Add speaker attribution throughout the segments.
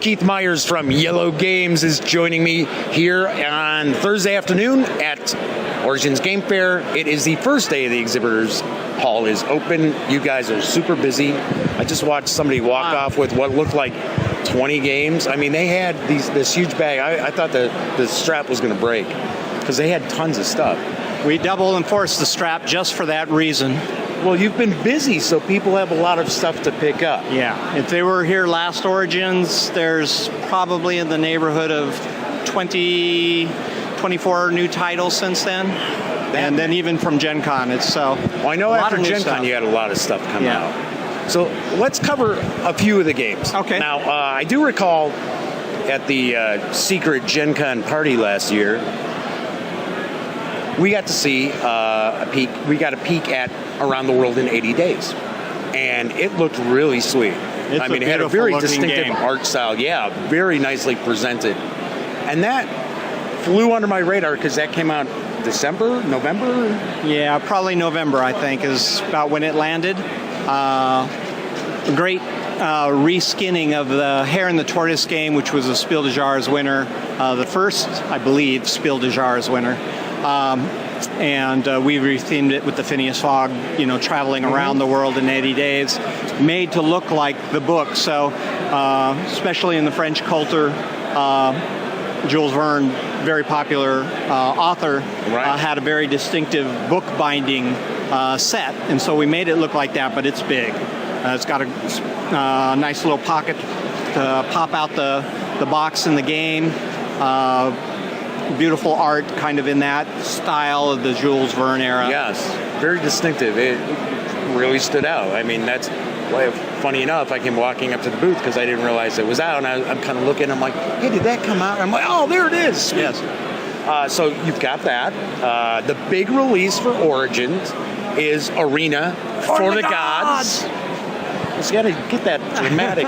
Speaker 1: Keith Meyers from Iello Games is joining me here on Thursday afternoon at Origins Game Fair. It is the first day of the exhibitors hall is open. You guys are super busy. I just watched somebody walk off with what looked like 20 games. I mean, they had this huge bag. I thought the strap was going to break because they had tons of stuff.
Speaker 2: We double enforced the strap just for that reason.
Speaker 1: Well, you've been busy, so people have a lot of stuff to pick up.
Speaker 2: Yeah, if they were here last Origins, there's probably in the neighborhood of 24 new titles since then. And then even from Gen Con, it's so.
Speaker 1: Well, I know after Gen Con you had a lot of stuff come out. So let's cover a few of the games.
Speaker 2: Okay.
Speaker 1: Now, I do recall at the secret Gen Con party last year, we got to see a peek. We got a peek at Around the World in 80 Days, and it looked really sweet.
Speaker 2: It
Speaker 1: had a very distinctive art style. Yeah, very nicely presented, and that flew under my radar because that came out December, November.
Speaker 2: Yeah, probably November. I think is about when it landed. Great reskinning of the Hare and the Tortoise game, which was a Spiel des Jahres winner, the first, I believe, Spiel des Jahres winner. And we rethemed it with the Phineas Fogg, traveling around the world in 80 days, made to look like the book. So, especially in the French culture, Jules Verne, very popular author, had a very distinctive book binding set, and so we made it look like that, but it's big. It's got a nice little pocket to pop out the box in the game. Beautiful art, kind of in that style of the Jules Verne era.
Speaker 1: Yes, very distinctive. It really stood out. I mean, that's why, funny enough, I came walking up to the booth because I didn't realize it was out, and I'm kind of looking, I'm like, hey, did that come out? I'm like, oh, there it is. Sweet.
Speaker 2: Yes.
Speaker 1: So you've got that. The big release for Origins is Arena for the Gods. Just got to get that dramatic.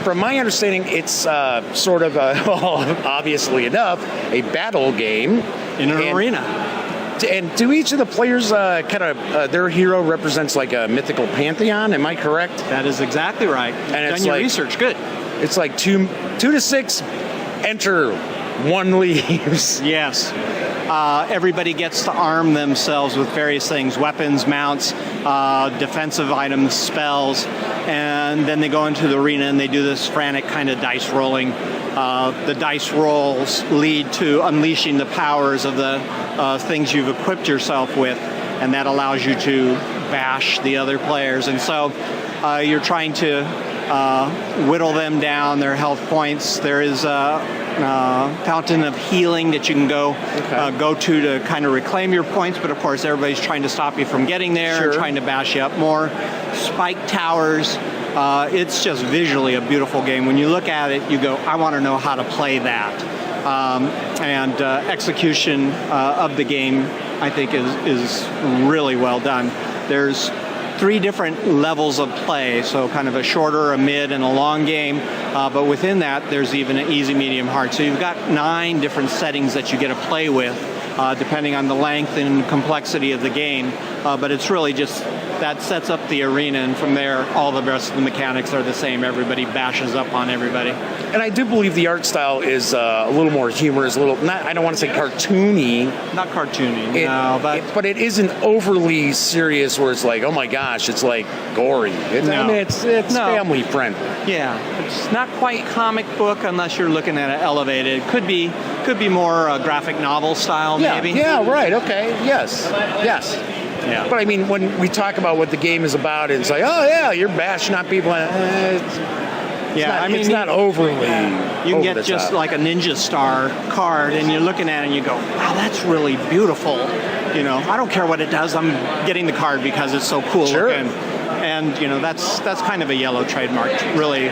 Speaker 1: From my understanding, it's sort of, obviously enough, a battle game.
Speaker 2: In an arena.
Speaker 1: And do each of the players their hero represents like a mythical pantheon? Am I correct?
Speaker 2: That is exactly right.
Speaker 1: And
Speaker 2: You've done your research. Good.
Speaker 1: It's like 2 to 6, enter, 1 leaves.
Speaker 2: Yes. Everybody gets to arm themselves with various things, weapons, mounts, defensive items, spells, and then they go into the arena and they do this frantic kind of dice rolling. The dice rolls lead to unleashing the powers of the things you've equipped yourself with, and that allows you to bash the other players. And so you're trying to whittle them down, their health points. There is a fountain of healing that you can go to kind of reclaim your points, but of course everybody's trying to stop you from getting there and trying to bash you up more. Spike towers. It's just visually a beautiful game. When you look at it, you go, I want to know how to play that. And execution of the game, I think, is really well done. There's 3 different levels of play, so kind of a shorter, a mid, and a long game. But within that, there's even an easy, medium, hard. So you've got 9 different settings that you get to play with, depending on the length and complexity of the game. But it's really just that sets up the arena, and from there, all the rest of the mechanics are the same. Everybody bashes up on everybody.
Speaker 1: And I do believe the art style is a little more humorous, I don't want to say cartoony.
Speaker 2: Not cartoony,
Speaker 1: but it isn't overly serious where it's like, oh my gosh, it's like gory. It's family friendly.
Speaker 2: Yeah, it's not quite comic book unless you're looking at it elevated. Could be more graphic novel style, maybe.
Speaker 1: Yeah, right, okay, yes.
Speaker 2: Yeah.
Speaker 1: But I mean, when we talk about what the game is about, it's like, oh yeah, you're bashing on people. It's not overly.
Speaker 2: You can get just like a Ninja Star card, and you're looking at it and you go, wow, that's really beautiful. I don't care what it does. I'm getting the card because it's so cool looking. And that's kind of a Iello trademark. Really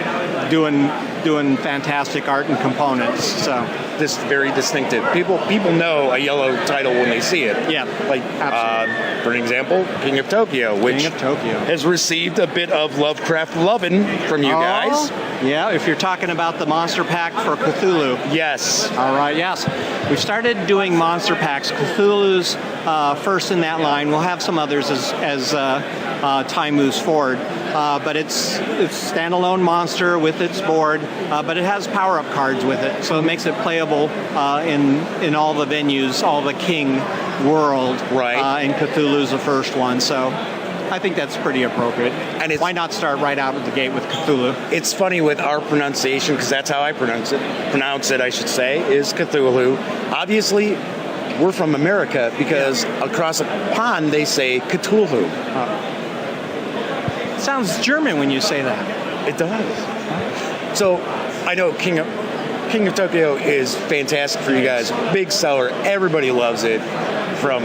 Speaker 2: doing fantastic art and components. So
Speaker 1: this very distinctive. People know a Iello title when they see it.
Speaker 2: Yeah, absolutely.
Speaker 1: For an example, King of Tokyo, which has received a bit of Lovecraft lovin' from you guys.
Speaker 2: Yeah, if you're talking about the monster pack for Cthulhu.
Speaker 1: Yes.
Speaker 2: All right, yes. We started doing monster packs. Cthulhu's first in that line. We'll have some others as time moves forward. But it's standalone monster with its board. but it has power-up cards with it, so it makes it playable in all the venues, all the King world.
Speaker 1: Right.
Speaker 2: And Cthulhu's the first one, so I think that's pretty appropriate. And why not start right out of the gate with Cthulhu?
Speaker 1: It's funny with our pronunciation, because that's how I pronounce it, I should say, is Cthulhu. Obviously, we're from America, because across a pond they say Cthulhu.
Speaker 2: It sounds German when you say that.
Speaker 1: It does. So, I know King of Tokyo is fantastic for you guys. Big seller. Everybody loves it, from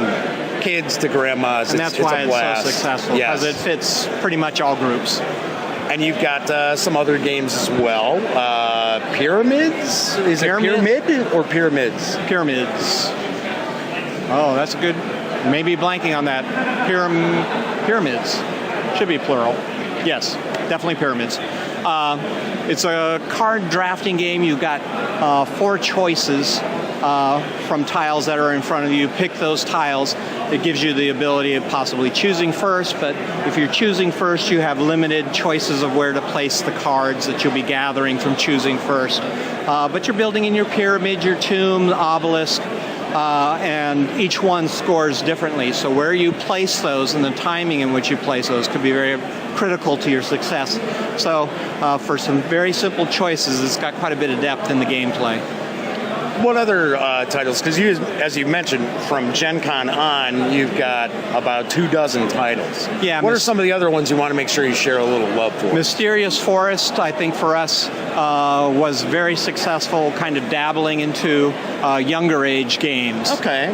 Speaker 1: kids to grandmas.
Speaker 2: And that's why it's so successful, because
Speaker 1: Yes.
Speaker 2: it fits pretty much all groups.
Speaker 1: And you've got some other games as well. Pyramids? Is it Pyramid or Pyramids?
Speaker 2: Pyramids. Oh, that's a good... Maybe blanking on that. Pyramids. Should be plural. Yes, definitely pyramids. It's a card drafting game. You've got 4 choices from tiles that are in front of you. Pick those tiles. It gives you the ability of possibly choosing first, but if you're choosing first, you have limited choices of where to place the cards that you'll be gathering from choosing first. But you're building in your pyramid, your tomb, the obelisk, and each one scores differently. So where you place those and the timing in which you place those could be very critical to your success. So for some very simple choices, it's got quite a bit of depth in the gameplay.
Speaker 1: What other titles? Because as you mentioned, from Gen Con on, you've got about 24 titles.
Speaker 2: Yeah.
Speaker 1: What are some of the other ones you want to make sure you share a little love for?
Speaker 2: Mysterious Forest, I think for us, was very successful, kind of dabbling into younger age games.
Speaker 1: Okay.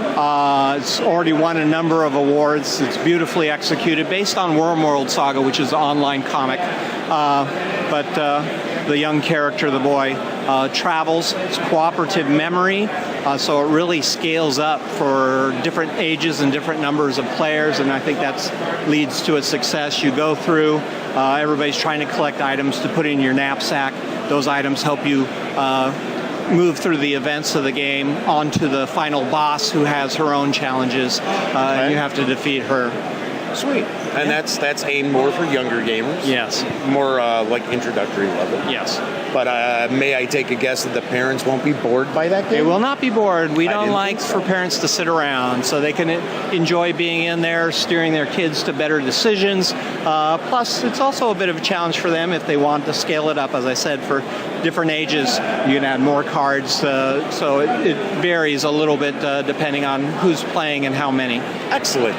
Speaker 2: It's already won a number of awards. It's beautifully executed, based on Wormworld Saga, which is an online comic. But the young character, the boy, travels. It's cooperative memory, so it really scales up for different ages and different numbers of players, and I think that leads to its success. You go through, everybody's trying to collect items to put in your knapsack. Those items help you move through the events of the game onto the final boss, who has her own challenges, and you have to defeat her.
Speaker 1: Sweet. And that's aimed more for younger gamers?
Speaker 2: Yes.
Speaker 1: More like introductory level?
Speaker 2: Yes.
Speaker 1: But may I take a guess that the parents won't be bored by that game?
Speaker 2: They will not be bored. We don't like
Speaker 1: so.
Speaker 2: for parents to sit around, so they can enjoy being in there, steering their kids to better decisions. Plus, it's also a bit of a challenge for them if they want to scale it up. As I said, for different ages, you can add more cards, so it varies a little bit depending on who's playing and how many.
Speaker 1: Excellent.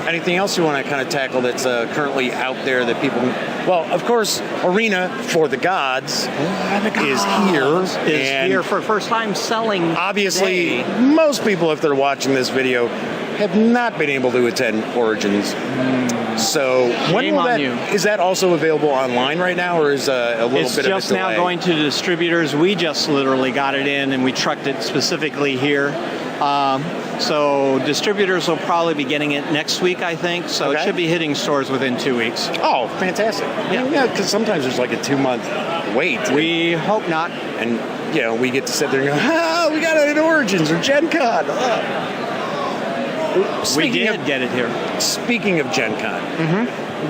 Speaker 1: Anything else you want to kind of tackle that's currently out there that people... Well, of course, Arena for the Gods is here
Speaker 2: for first time selling.
Speaker 1: Obviously, most people, if they're watching this video, have not been able to attend Origins. So when will is that also available online right now, or is a little bit of a delay?
Speaker 2: It's just now going to distributors. We just literally got it in, and we trucked it specifically here. So distributors will probably be getting it next week, I think. So it should be hitting stores within 2 weeks.
Speaker 1: Oh, fantastic. Yeah, because sometimes there's like a 2-month wait.
Speaker 2: We hope not.
Speaker 1: And, we get to sit there and go, we got it at Origins or Gen Con.
Speaker 2: We did get it here.
Speaker 1: Speaking of Gen Con,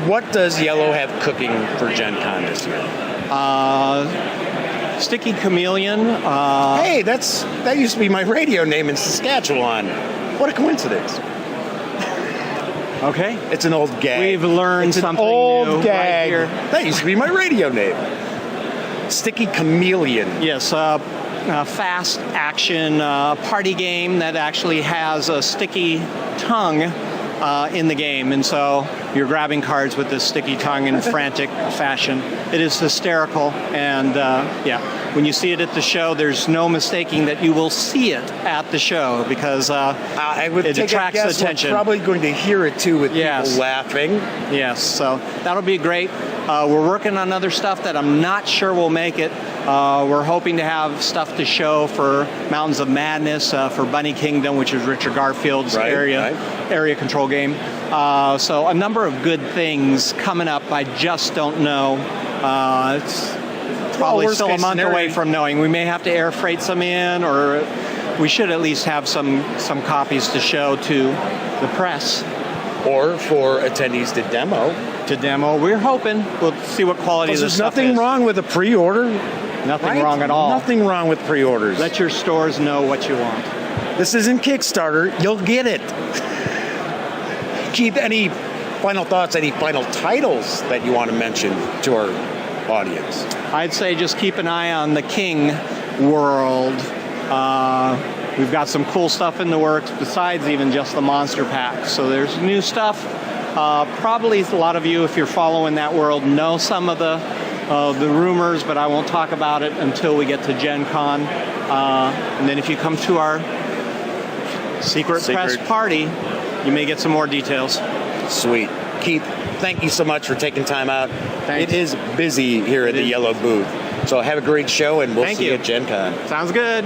Speaker 1: what does Iello have cooking for Gen Con this year?
Speaker 2: Sticky Chameleon.
Speaker 1: Hey, that used to be my radio name in Saskatchewan. What a coincidence.
Speaker 2: Okay.
Speaker 1: It's an old gag.
Speaker 2: We've learned something
Speaker 1: old
Speaker 2: new
Speaker 1: gag.
Speaker 2: right here.
Speaker 1: That used to be my radio name. Sticky Chameleon.
Speaker 2: Yes, fast action party game that actually has a sticky tongue in the game, and so you're grabbing cards with this sticky tongue in frantic fashion. It is hysterical, and when you see it at the show, there's no mistaking that you will see it at the show, because it attracts attention.
Speaker 1: We're probably going to hear it too with people laughing.
Speaker 2: Yes, so that'll be great. We're working on other stuff that I'm not sure will make it. We're hoping to have stuff to show for Mountains of Madness, for Bunny Kingdom, which is Richard Garfield's area control game. So a number of good things coming up. I just don't know. It's probably still a month away from knowing. We may have to air freight some in, or we should at least have some copies to show to the press.
Speaker 1: Or for attendees to demo.
Speaker 2: We're hoping. We'll see what quality of the stuff is.
Speaker 1: There's nothing wrong with a pre-order.
Speaker 2: Nothing
Speaker 1: Right?
Speaker 2: wrong at all.
Speaker 1: Nothing wrong with pre-orders.
Speaker 2: Let your stores know what you want.
Speaker 1: This isn't Kickstarter. You'll get it. Keith, any final thoughts, any final titles that you want to mention to our audience?
Speaker 2: I'd say just keep an eye on the King world. We've got some cool stuff in the works besides even just the monster pack. So there's new stuff. Probably a lot of you, if you're following that world, know some of the rumors, but I won't talk about it until we get to Gen Con. And then if you come to our secret press party, you may get some more details.
Speaker 1: Sweet. Keith, thank you so much for taking time out.
Speaker 2: Thanks.
Speaker 1: It is busy here at the Iello booth. So have a great show, and we'll
Speaker 2: Thank
Speaker 1: see
Speaker 2: you
Speaker 1: you at Gen Con.
Speaker 2: Sounds good.